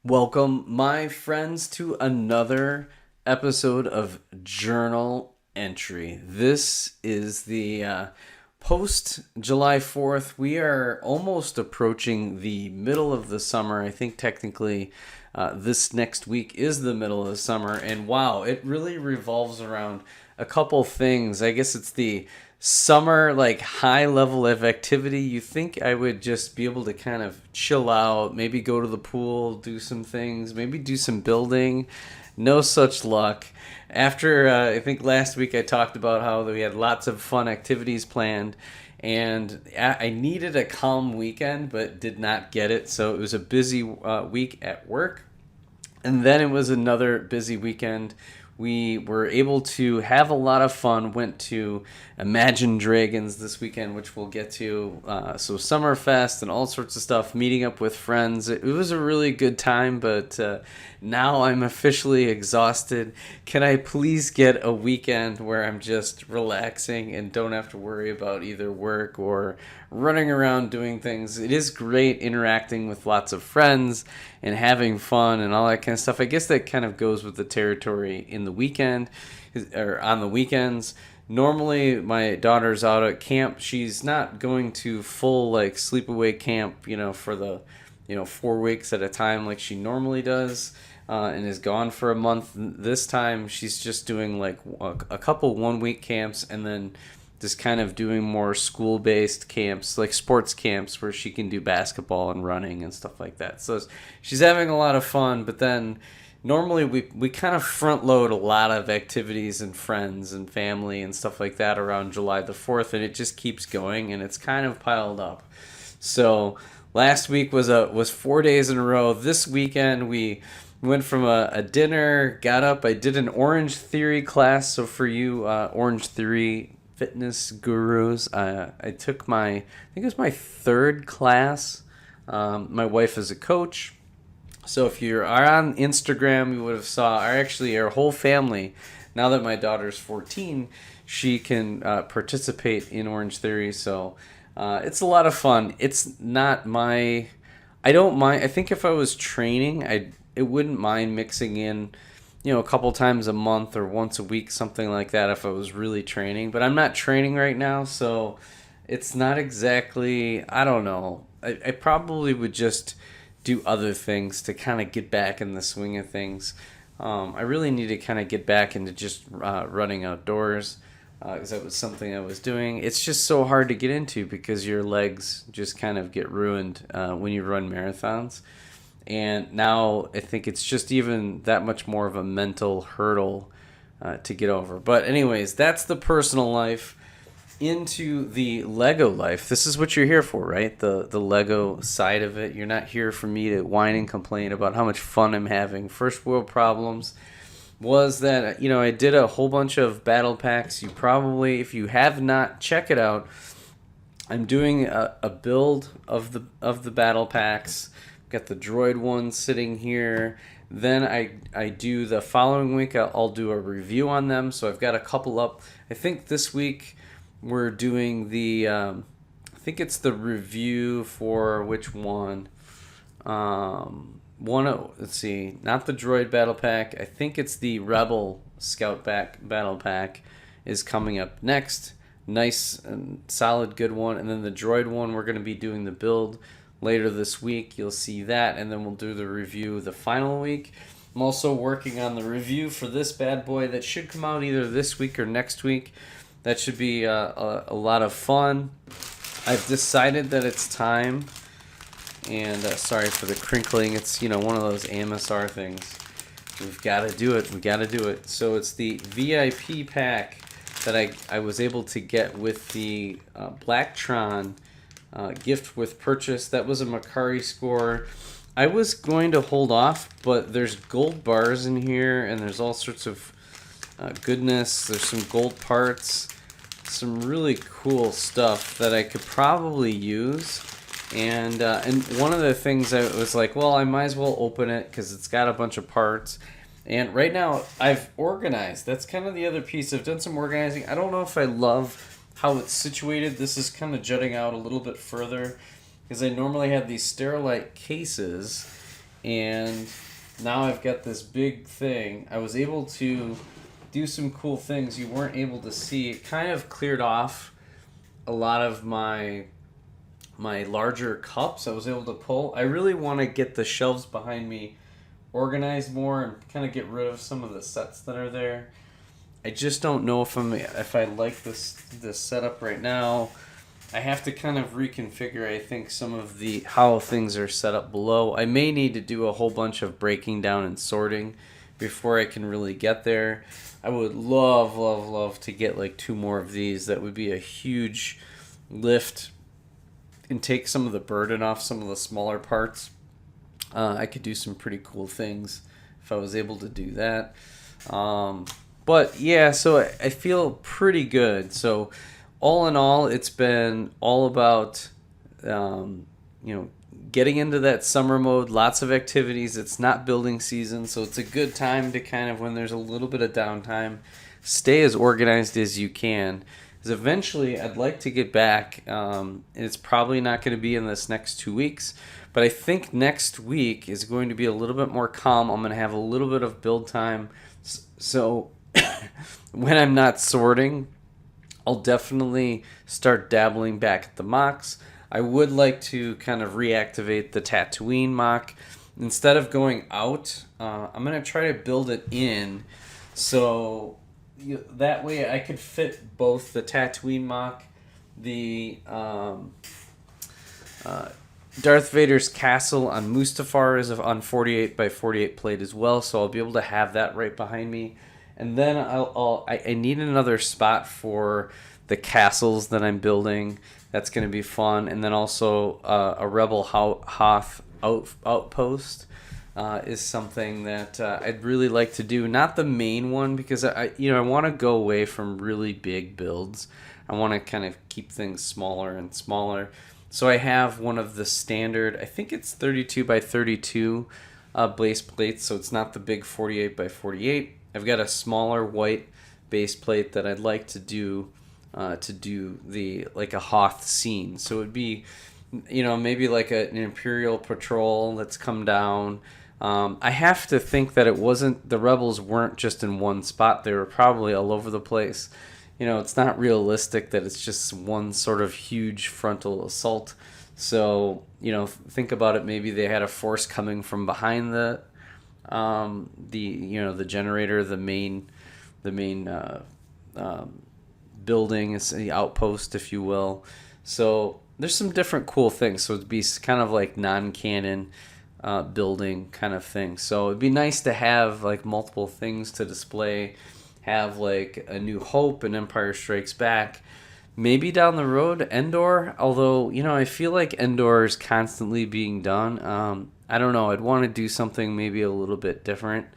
Welcome, my friends, to another episode of Journal Entry. This is the post July 4th. We are almost approaching the middle of the summer. I think technically this next week is the middle of the summer. And wow, it really revolves around a couple things. I guess it's the summer like high level of activity. You think I would just be able to kind of chill out, maybe go to the pool, do some things, maybe do some building. No such luck. After I think last week I talked about how we had lots of fun activities planned, and I needed a calm weekend but did not get it. So it was a busy week at work, and then it was another busy weekend. We were able to have a lot of fun. Went to Imagine Dragons this weekend, which we'll get to. So Summerfest and all sorts of stuff. Meeting up with friends. It was a really good time, but now I'm officially exhausted. Can I please get a weekend where I'm just relaxing and don't have to worry about either work or running around doing things? It is great interacting with lots of friends and having fun and all that kind of stuff. I guess that kind of goes with the territory in the weekend or on the weekends. Normally my daughter's out at camp. She's not going to full like sleepaway camp, for the 4 weeks at a time like she normally does, and is gone for a month. This time she's just doing like a couple 1 week camps, and then just kind of doing more school based camps, like sports camps where she can do basketball and running and stuff like that. So she's having a lot of fun, but then normally we kind of front load a lot of activities and friends and family and stuff like that around July the 4th, and it just keeps going and it's kind of piled up. So last week was 4 days in a row. This weekend we went from a dinner, got up, I did an Orange Theory class. So for you Orange Theory fitness gurus, I took I think it was my third class. My wife is a coach. So if you are on Instagram, you would have saw our whole family. Now that my daughter's 14, she can participate in Orange Theory. So it's a lot of fun. It's not I don't mind. I think if I was training, it wouldn't mind mixing in, a couple times a month or once a week, something like that, if I was really training. But I'm not training right now, so it's not exactly. I don't know. I probably would just do other things to kind of get back in the swing of things. I really need to kind of get back into just running outdoors, because that was something I was doing. It's just so hard to get into because your legs just kind of get ruined when you run marathons. And now I think it's just even that much more of a mental hurdle to get over. But anyways, that's the personal life. Into the Lego life. This is what you're here for, right? The Lego side of it. You're not here for me to whine and complain about how much fun I'm having. First world problems was that I did a whole bunch of battle packs. You probably, if you have not, check it out. I'm doing a build of the battle packs. Got the droid one sitting here. Then I do the following week. I'll do a review on them. So I've got a couple up. I think this week we're doing I think it's the review for which one? Let's see, not the Droid Battle Pack. I think it's the Rebel Scout Battle Pack is coming up next. Nice and solid, good one. And then the Droid one, we're going to be doing the build later this week. You'll see that, and then we'll do the review the final week. I'm also working on the review for this bad boy that should come out either this week or next week. That should be a lot of fun. I've decided that it's time, and sorry for the crinkling. It's one of those AMSR things. We've got to do it. We got to do it. So it's the VIP pack that I was able to get with the Blacktron gift with purchase. That was a Macari score. I was going to hold off, but there's gold bars in here, and there's all sorts of goodness. There's some gold parts, some really cool stuff that I could probably use. And one of the things I was like, well, I might as well open it because it's got a bunch of parts. And right now I've organized. That's kind of the other piece. I've done some organizing. I don't know if I love how it's situated. This is kind of jutting out a little bit further because I normally have these Sterilite cases, and now I've got this big thing. I was able to do some cool things you weren't able to see. It kind of cleared off a lot of my larger cups I was able to pull. I really want to get the shelves behind me organized more and kind of get rid of some of the sets that are there. I just don't know if I like this setup right now. I have to kind of reconfigure, I think, some of the how things are set up below. I may need to do a whole bunch of breaking down and sorting before I can really get there. I would love to get like 2 more of these. That would be a huge lift and take some of the burden off some of the smaller parts. I could do some pretty cool things if I was able to do that. But yeah, so I feel pretty good. So all in all, it's been all about, getting into that summer mode, lots of activities. It's not building season, so it's a good time to kind of, when there's a little bit of downtime, stay as organized as you can. Because eventually I'd like to get back, and it's probably not going to be in this next 2 weeks, but I think next week is going to be a little bit more calm. I'm going to have a little bit of build time. So when I'm not sorting, I'll definitely start dabbling back at the MOCs. I would like to kind of reactivate the Tatooine MOC. Instead of going out, I'm going to try to build it in. So that way I could fit both the Tatooine MOC, the Darth Vader's castle on Mustafar is on 48 by 48 plate as well, so I'll be able to have that right behind me. And then I need another spot for the castles that I'm building. That's going to be fun. And then also a Rebel Hoth outpost is something that I'd really like to do. Not the main one, because I want to go away from really big builds. I want to kind of keep things smaller and smaller. So I have one of the standard, I think it's 32 by 32 base plates, so it's not the big 48 by 48. I've got a smaller white base plate that I'd like to do the like a Hoth scene. So it'd be, maybe like an Imperial patrol that's come down. I have to think that the rebels weren't just in one spot. They were probably all over the place. It's not realistic that it's just one sort of huge frontal assault. So, think about it. Maybe they had a force coming from behind the generator, the main building, is the outpost, if you will. So there's some different cool things. So it'd be kind of like non-canon building kind of thing. So it'd be nice to have like multiple things to display. Have like A New Hope and Empire Strikes Back. Maybe down the road, Endor. Although, I feel like Endor is constantly being done. I don't know. I'd want to do something maybe a little bit different.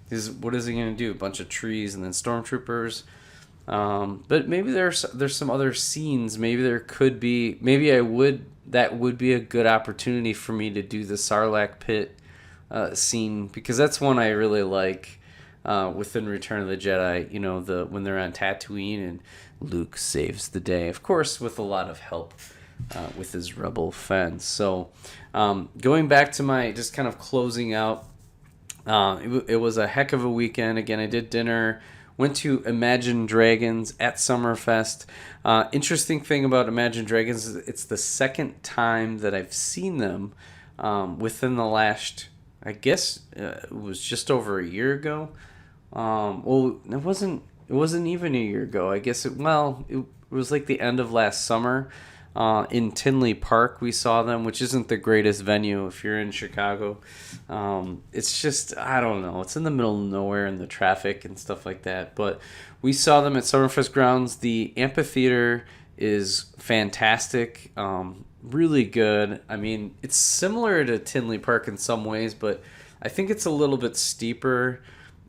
Because what is he going to do? A bunch of trees and then stormtroopers. But maybe there's some other scenes. Maybe there could be. That would be a good opportunity for me to do the Sarlacc pit scene, because that's one I really like. Within Return of the Jedi, when they're on Tatooine and Luke saves the day, of course, with a lot of help with his rebel friends. So, going back to my just kind of closing out, it was a heck of a weekend. Again, I did dinner, went to Imagine Dragons at Summerfest. Interesting thing about Imagine Dragons is it's the second time that I've seen them within the last, I guess it was just over a year ago. Well, it wasn't even a year ago. I guess it was like the end of last summer. In Tinley Park, we saw them, which isn't the greatest venue if you're in Chicago. It's just, I don't know. It's in the middle of nowhere in the traffic and stuff like that. But we saw them at Summerfest grounds. The amphitheater is fantastic. Really good. I mean, it's similar to Tinley Park in some ways, but I think it's a little bit steeper,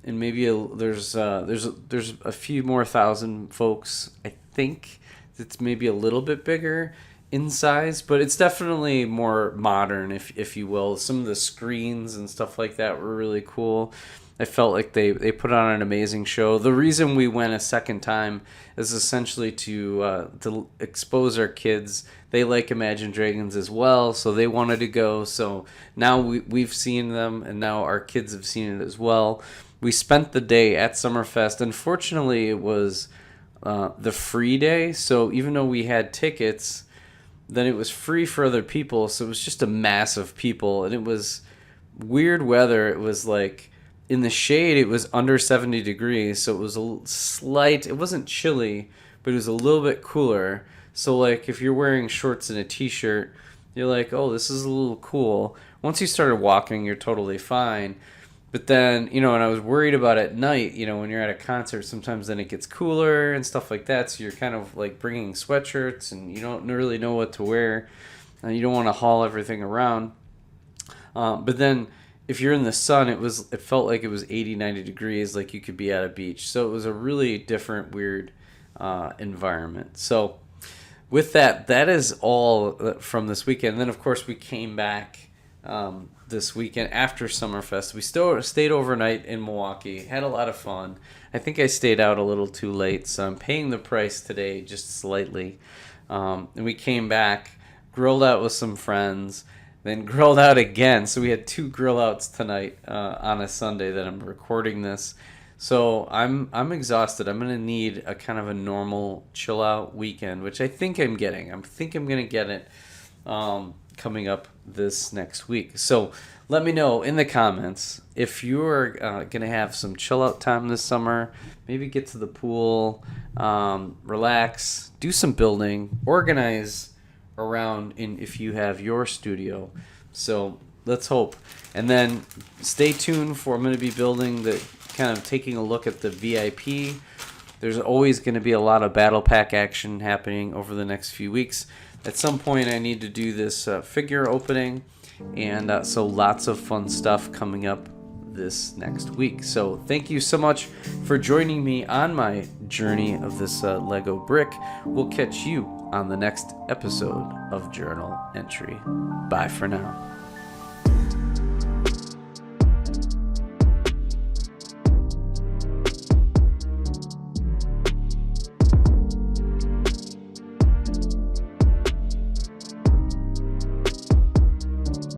and maybe there's a few more thousand folks. I think it's maybe a little bit bigger in size, but it's definitely more modern, if you will. Some of the screens and stuff like that were really cool. I felt like they put on an amazing show. The reason we went a second time is essentially to expose our kids they like Imagine Dragons as well, so they wanted to go. So now we've seen them, and now our kids have seen it as well. We spent the day at Summerfest. Unfortunately, it was the free day, so even though we had tickets, then it was free for other people, so it was just a mass of people, and it was weird weather. It was like in the shade it was under 70 degrees, so it was it wasn't chilly, but it was a little bit cooler. So like if you're wearing shorts and a t-shirt, you're like, oh, this is a little cool. Once you started walking, you're totally fine. But then, and I was worried about at night, when you're at a concert, sometimes then it gets cooler and stuff like that. So you're kind of like bringing sweatshirts and you don't really know what to wear. And you don't want to haul everything around. But then if you're in the sun, it felt like it was 80, 90 degrees, like you could be at a beach. So it was a really different, weird environment. So with that is all from this weekend. And then, of course, we came back this weekend after Summerfest. We still stayed overnight in Milwaukee, had a lot of fun. I think I stayed out a little too late, so I'm paying the price today just slightly. And we came back, grilled out with some friends, then grilled out again. So we had 2 grill outs tonight on a Sunday that I'm recording this. So I'm exhausted. I'm gonna need a kind of a normal chill out weekend, which I think I'm getting. I think I'm gonna get it coming up this next week. So let me know in the comments if you're gonna have some chill out time this summer. Maybe get to the pool, relax, do some building, organize around if you have your studio. So let's hope. And then stay tuned for I'm going to be building kind of taking a look at the VIP. There's always going to be a lot of battle pack action happening over the next few weeks. At some point I need to do this figure opening, and so lots of fun stuff coming up this next week. So thank you so much for joining me on my journey of this Lego brick. We'll catch you on the next episode of Journal Entry. Bye for now.